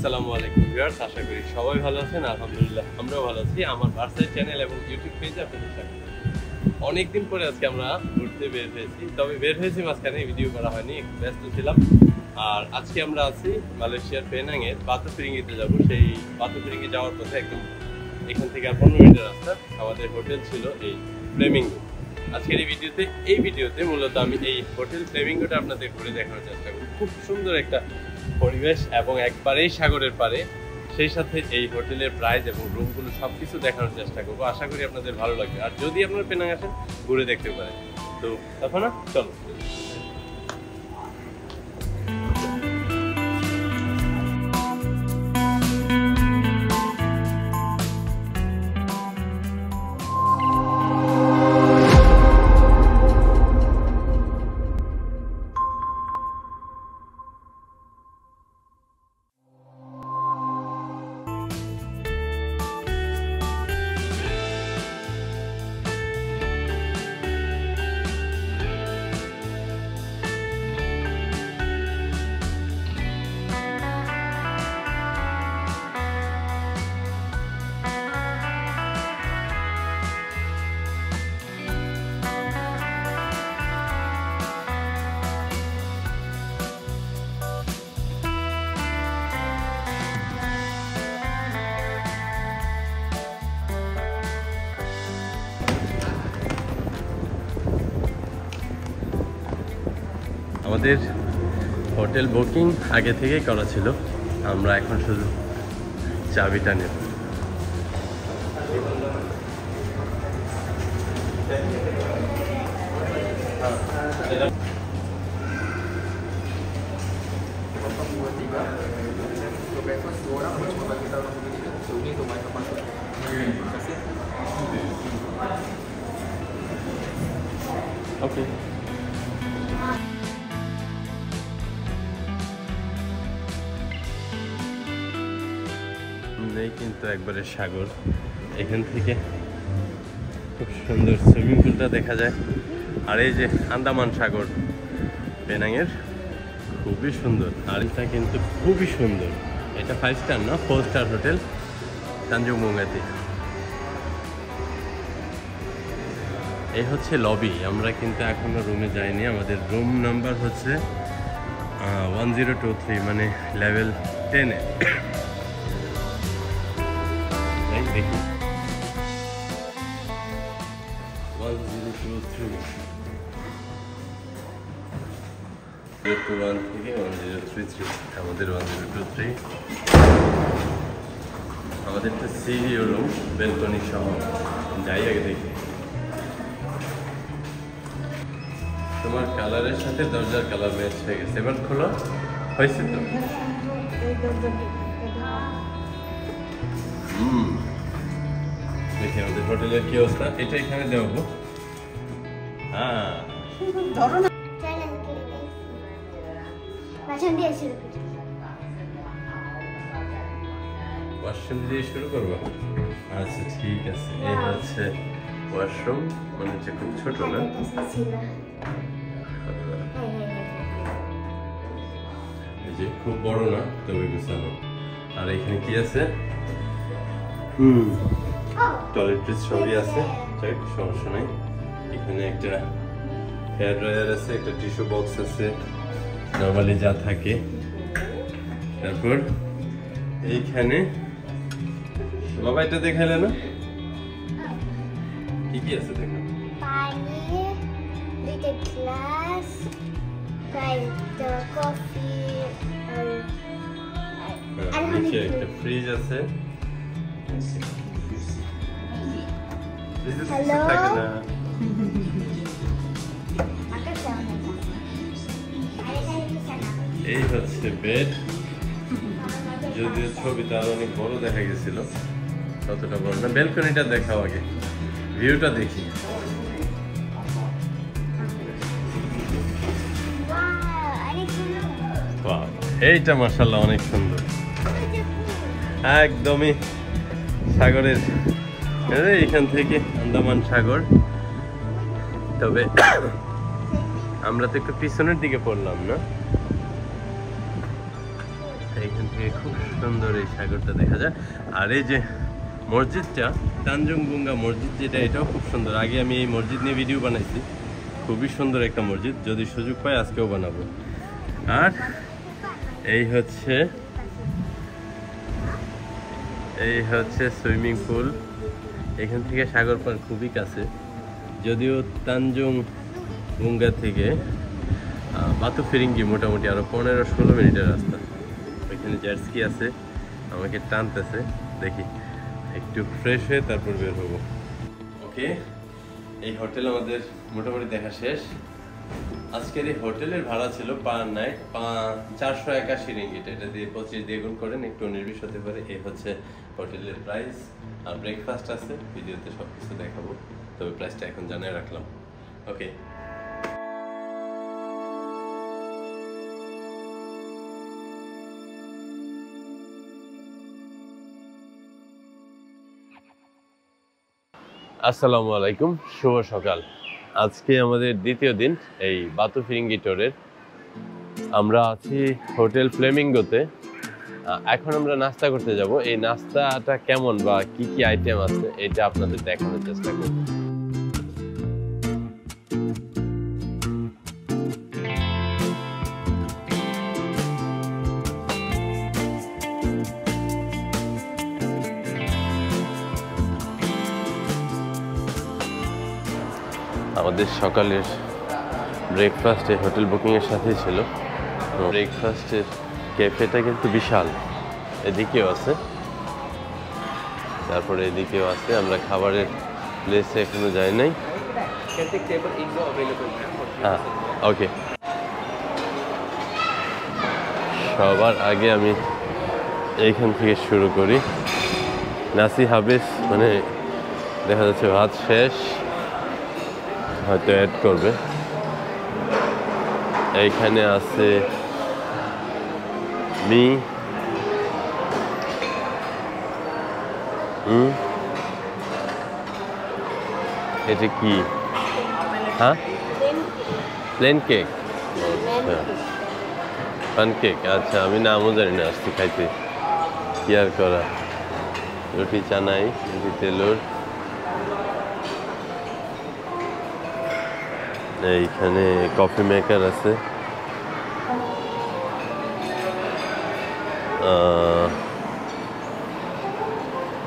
আসসালামু আলাইকুম ভিউয়ার্স, আশা করি সবাই ভালো আছেন। আলহামদুলিল্লাহ আমরাও ভালো আছি। আমার ভার্সাই চ্যানেল এবং ইউটিউব পেজে আপনাদের স্বাগত। অনেকদিন পরে আজকে আমরা ঘুরতে বের হয়েছি, তবে বের হয়েছি মাঝখানে ভিডিও করা হয়নি, একটু ব্যস্ত ছিলাম। আর আজকে আমরা আছি মালয়েশিয়ার পেনাংয়ের বাতু ফিরিঙ্গিতে যাব। সেই বাতু ফিরিঙ্গি যাওয়ার পথে একদম এখান থেকে আর 15 মিনিটের রাস্তা। আমাদের হোটেল ছিল এই ফ্লেমিঙ্গো। আজকের এই ভিডিওতে মূলত আমি এই হোটেল ফ্লেমিঙ্গোটা আপনাদের ঘুরে দেখানোর চেষ্টা করব। খুব সুন্দর একটা পরিবেশ এবং একবারেই সাগরের পারে, সেই সাথে এই হোটেলের প্রাইস এবং রুমগুলো সবকিছু দেখানোর চেষ্টা করবো। আশা করি আপনাদের ভালো লাগবে। আর যদি আপনারা পেনাং আসেন ঘুরে দেখতে পারেন। তো তখন চলো। আমাদের হোটেল বুকিং আগে থেকেই করা ছিল, আমরা এখন শুধু চাবিটা নেব। ওকে, কিন্তু একবারে সাগর। এখান থেকে খুব সুন্দর সুইমিং পুলটা দেখা যায়। আর এই যে আন্দামান সাগর পেনাংয়ের, খুবই সুন্দর। আর এটা কিন্তু খুবই সুন্দর। এটা 5 স্টার না, 4 স্টার হোটেল তানজুং মুঙ্গাতে। এই হচ্ছে লবি। আমরা কিন্তু এখনো রুমে যাইনি। আমাদের রুম নাম্বার হচ্ছে 1023, মানে লেভেল 10-এ। দেখি 1023 থেকে 1033, আমাদের 1023। আমাদের তো সিডিও রুম, বেলকনি সহ। যাই আগে দেখি। তোমার কালারের সাথে দরজার কালার ম্যাচ হয়ে গেছে। এবার খোলো, হয়েছে তো? দেখি আমাদের হোটেলের কি অবস্থা। এটা এখানে দেবো। হ্যাঁ, ওয়াশরুম দিয়ে শুরু করবো। আচ্ছা ঠিক আছে। এই হচ্ছে ওয়াশরুম, মানে হচ্ছে খুব ছোট না, এই যে খুব বড় না, তবে গুছানো। আর এখানে কি আছে? টয়লেটের ছবি আছে, সমস্যা নাই। এখানে একটা হেয়ার ড্রায়ার আছে, একটা টিস্যু বক্স আছে, নর্মালি যা থাকে। তারপর এইখানে বাবা এটা দেখাইলে না, কি কি আছে দেখো। নিচে একটা ফ্রিজ আছে। এই হচ্ছে বেড। যদিও ছবিটা আরো অনেক বড় দেখা গেছিল, ততটা বড় না। ব্যালকনিটা দেখাও আগে, ভিউটা দেখি। এইটা মাশাআল্লাহ অনেক সুন্দর, একদমই সাগরের। এখান থেকে আন্দামান সাগর। তবে আমরা তো একটু পিছনের দিকে পড়লাম না, এইখান থেকে খুব সুন্দর এই সাগরটা দেখা যায়। আর এই যে মসজিদটা, তানজুং বুঙ্গা মসজিদ যেটা, এটাও খুব সুন্দর। আগে আমি এই মসজিদ নিয়ে ভিডিও বানাইছি, খুবই সুন্দর একটা মসজিদ। যদি সুযোগ পাই আজকেও বানাবো। আর এই হচ্ছে সুইমিং পুল। এখান থেকে সাগর পার খুবই কাছে, যদিও তানজুং বুঙ্গা থেকে বাতু ফিরিঙ্গি মোটামুটি আরো 15-16 মিনিটের রাস্তা। ওইখানে জেটস্কি আছে, আমাকে টানতেছে, দেখি একটু ফ্রেশ হয়ে তারপর বের হবো। ওকে, এই হোটেল আমাদের মোটামুটি দেখা শেষ। আজকের এই হোটেলের ভাড়া ছিল পার নাইট 481 রিঙ্গিট। এটা দিয়ে 25 দিয়ে গুণ করেন, একটু 19-20 হতে পারে। এই হচ্ছে হোটেলের প্রাইস। আর ব্রেকফাস্ট আছে, ভিডিওতে সবকিছু দেখাবো, তবে প্রাইসটা এখন জানিয়ে রাখলাম। ওকে, আসসালামু আলাইকুম, শুভ সকাল। আজকে আমাদের দ্বিতীয় দিন এই বাতু ফিরিঙ্গি টোরের। আমরা আছি হোটেল ফ্লেমিঙ্গোতে। এখন আমরা নাস্তা করতে যাব। এই নাস্তাটা কেমন বা কি কি আইটেম আছে এটা আপনাদের দেখানোর চেষ্টা করব। আমাদের সকালের ব্রেকফাস্টে হোটেল বুকিংয়ের সাথেই ছিল। ব্রেকফাস্টের ক্যাফেটা কিন্তু বিশাল, এদিকেও আছে, তারপরে এদিকেও আছে। আমরা খাবারের প্লেসে এখনো যাই নাই। হ্যাঁ, ওকে। সবার আগে আমি এইখান থেকে শুরু করি। নাসি হাবিস, মানে দেখা যাচ্ছে ভাত শেষ, হয়তো অ্যাড করবে। এইখানে আছে এটা কি? হ্যাঁ, প্লেন কেক, পানকেক। আচ্ছা, আমি নামও জানি না, আসছি খাইতে, কি আর করা। রুটি চানাই, রুটি তেলুর। এইখানে কফি মেকার আছে।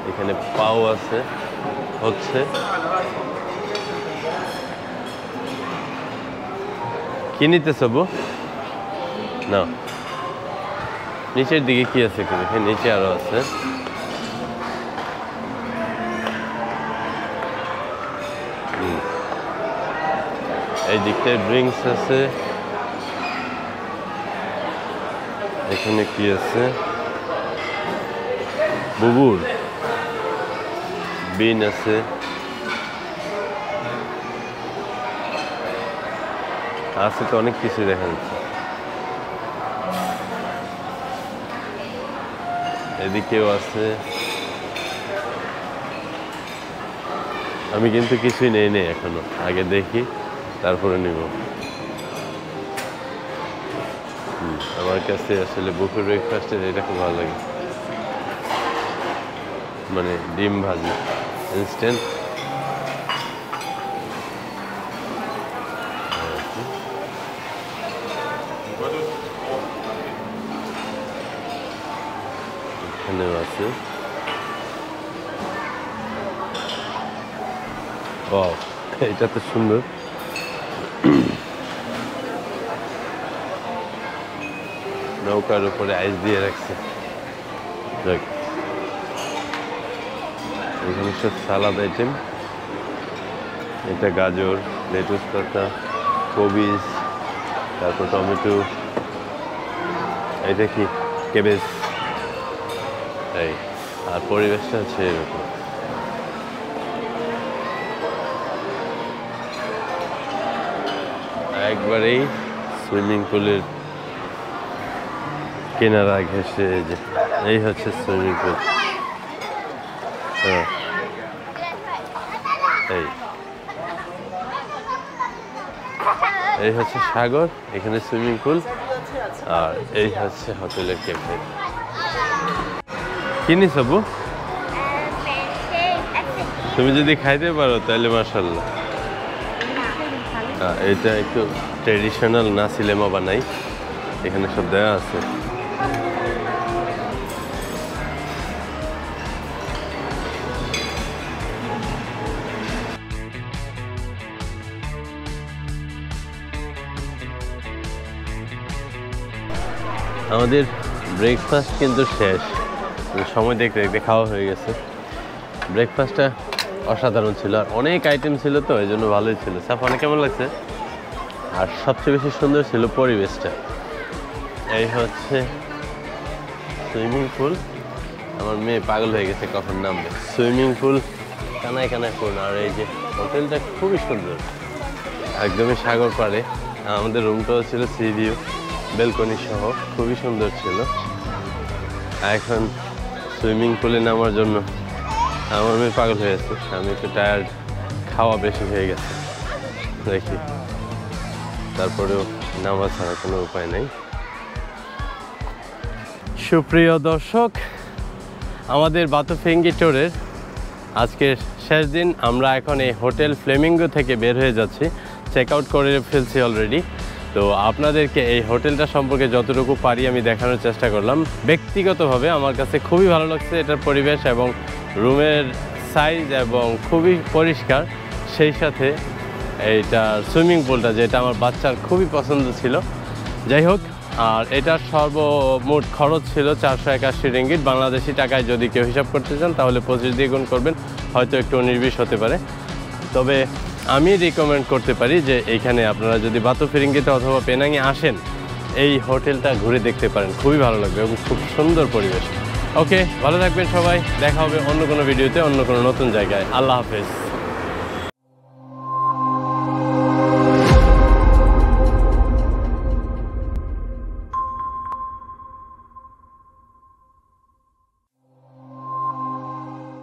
এখানে পাও আছে, হচ্ছে কি নিতে সবু না। নিচের দিকে কি আছে? এখানে নিচে আরো আছে। এই দিকটায় ড্রিঙ্কস আছে। এখানে কি আছে? বুবুর বিন আছে। আছে তো অনেক কিছু দেখা যাচ্ছে। এদিকেও আছে। আমি কিন্তু কিছুই নেই এখনো, আগে দেখি তারপরে নিব। আমার কাছে আসলে বুফে ব্রেকফাস্টের এটা খুব ভালো লাগে, মানে ডিম ভাজি ইনস্ট্যান্ট। এখানেও আছে। ও, এটা তো সুন্দর। নৌকার উপরে আইস দিয়ে রাখছে। এখানে সব সালাদ আইটেম। এটা গাজর, লেটুস পাতা, কবিজ, তারপর টমেটো, এটা কি কেবেজ। এই আর পরিবেশটা হচ্ছে এরকম। একবারেই সুইমিং পুলের কিনারা ঘেঁষে, যে এই হচ্ছে সুইমিং পুল। হ্যাঁ, এই হচ্ছে সাগর, এখানে সুইমিং পুল, আর এই হচ্ছে হোটেলের ক্যাফে। কি নিছ বু? তুমি যদি খাইতে পারো তাহলে মাশাআল্লাহ। এটা একটু ট্রেডিশনাল নাসি লেমা বানাই, এখানে সব দেওয়া আছে। আমাদের ব্রেকফাস্ট কিন্তু শেষ, সময় দেখতে দেখতে খাওয়া হয়ে গেছে। ব্রেকফাস্টটা অসাধারণ ছিল, আর অনেক আইটেম ছিল, তো এই জন্য ভালোই ছিল। সাফানে কেমন লাগছে? আর সবচেয়ে বেশি সুন্দর ছিল পরিবেশটা। এই হচ্ছে সুইমিং পুল, আমার মেয়ে পাগল হয়ে গেছে কখন নামবে। সুইমিং পুল কানায় কানায় পূর্ণ, আর এই যে হোটেলটা খুবই সুন্দর, একদমই সাগর পাড়ে। আমাদের রুমটাও ছিল সি ভিউ, বেলকনি সহ, খুবই সুন্দর ছিল। এখন সুইমিং পুলে নামার জন্য আমার মেয়ে পাগল হয়ে গেছে, আমি একটু টায়ার্ড, খাওয়া বেশি হয়ে গেছে দেখি, তারপরেও নামা ছাড়া কোনো উপায় নেই। সুপ্রিয় দর্শক, আমাদের বাতুফিঙ্গি ট্যুরের আজকের শেষ দিন। আমরা এখন এই হোটেল ফ্লেমিঙ্গো থেকে বের হয়ে যাচ্ছি, চেক আউট করে ফেলছি অলরেডি। তো আপনাদেরকে এই হোটেলটা সম্পর্কে যতটুকু পারি আমি দেখানোর চেষ্টা করলাম। ব্যক্তিগতভাবে আমার কাছে খুবই ভালো লাগছে এটার পরিবেশ এবং রুমের সাইজ, এবং খুবই পরিষ্কার। সেই সাথে এইটার সুইমিং পুলটা, যেটা আমার বাচ্চার খুবই পছন্দ ছিল। যাই হোক, আর এটার সর্বমোট খরচ ছিল 481 রিঙ্গিট। বাংলাদেশি টাকায় যদি কেউ হিসাব করতে চান তাহলে 25 দিয়ে গুণ করবেন, হয়তো একটু 19-20 হতে পারে। তবে আমি রিকমেন্ড করতে পারি যে এইখানে আপনারা যদি বাতুফিরিঙ্গিতে অথবা পেনাঙে আসেন, এই হোটেলটা ঘুরে দেখতে পারেন, খুবই ভালো লাগবে এবং খুব সুন্দর পরিবেশ। ওকে, ভালো থাকবেন সবাই, দেখা হবে অন্য কোনো ভিডিওতে, অন্য কোনো নতুন জায়গায়। আল্লাহ হাফেজ।